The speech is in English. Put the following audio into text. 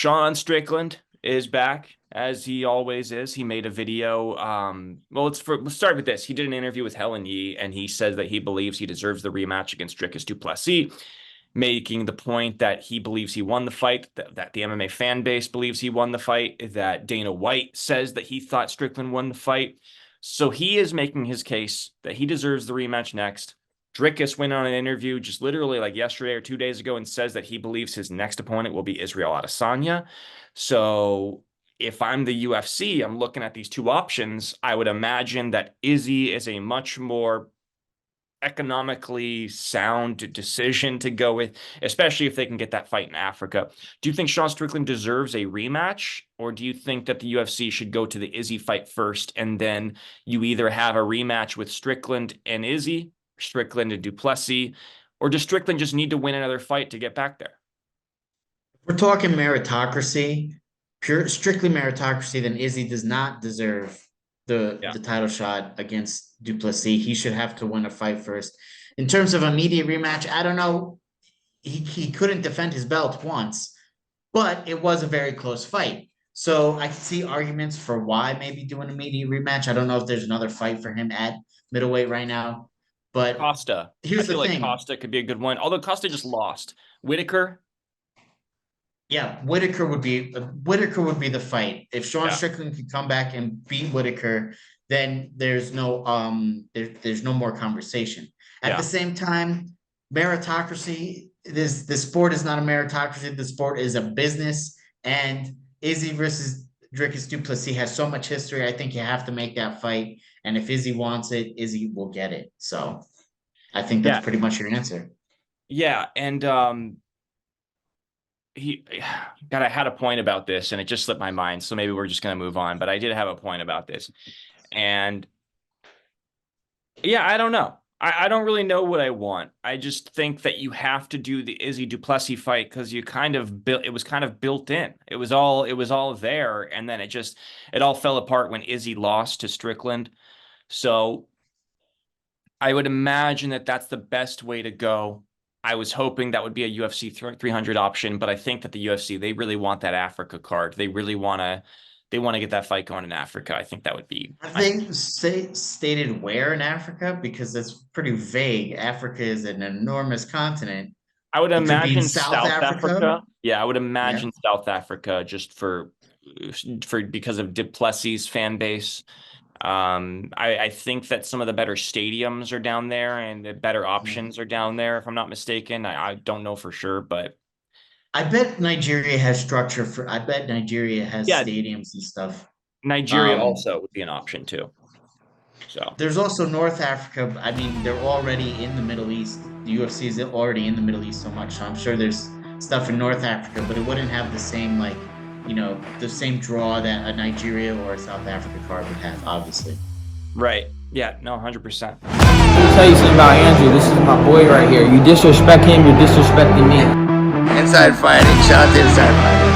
Sean Strickland is back, as he always is. He made a video. Let's start with this. He did an interview with Helen Yee, and he says that he believes he deserves the rematch against Dricus Du Plessis, making the point that he believes he won the fight, that the MMA fan base believes he won the fight, that Dana White says that he thought Strickland won the fight. So he is making his case that he deserves the rematch next. Dricus went on an interview just literally like yesterday or 2 days ago and says that he believes his next opponent will be Israel Adesanya. So if I'm the UFC, I'm looking at these two options. I would imagine that Izzy is a much more economically sound decision to go with, especially if they can get that fight in Africa. Do you think Sean Strickland deserves a rematch, or do you think that the UFC should go to the Izzy fight first and then you either have a rematch with Strickland and Izzy, Strickland and Du Plessis, or does Strickland just need to win another fight to get back there? We're talking meritocracy, strictly meritocracy, then Izzy does not deserve the title shot against Du Plessis. He should have to win a fight first. In terms of immediate rematch, I don't know. He couldn't defend his belt once, but it was a very close fight. So I can see arguments for why maybe do an immediate rematch. I don't know if there's another fight for him at middleweight right now. But Costa. Here's the thing. Costa could be a good one. Although Costa just lost. Whitaker. Yeah, Whitaker would be the fight. If Sean Strickland could come back and beat Whitaker, then there's no more conversation. At the same time, meritocracy, the sport is not a meritocracy. The sport is a business, and Izzy versus Dricus Du Plessis has so much history. I think you have to make that fight. And if Izzy wants it, Izzy will get it. So I think that's pretty much your answer. Yeah. And I had a point about this and it just slipped my mind. So maybe we're just going to move on, but I did have a point about this. And yeah, I don't know. I don't really know what I want. I just think that you have to do the Izzy Du Plessis fight because you kind of built, it was kind of built in. It was all there. And then it all fell apart when Izzy lost to Strickland. So I would imagine that that's the best way to go. I was hoping that would be a UFC 300 option, but I think that the UFC, they really want that Africa card. They really want to get that fight going in Africa. I think that would be. Have they stated where in Africa? Because that's pretty vague. Africa is an enormous continent. I would imagine South Africa. Yeah, I would imagine South Africa just because of Du Plessis' fan base. I think that some of the better stadiums are down there and the better options are down there, if I'm not mistaken. I don't know for sure, but I bet Nigeria has structure I bet Nigeria has stadiums and stuff. Nigeria also would be an option too. So there's also North Africa. I mean, they're already in the Middle East. The UFC is already in the Middle East so much. So I'm sure there's stuff in North Africa, but it wouldn't have the same the same draw that a Nigeria or a South Africa card would have, obviously. Right. Yeah, no, 100%. Let me tell you something about Andrew. This is my boy right here. You disrespect him, you're disrespecting me. Inside fighting, shout out to Inside Fighting.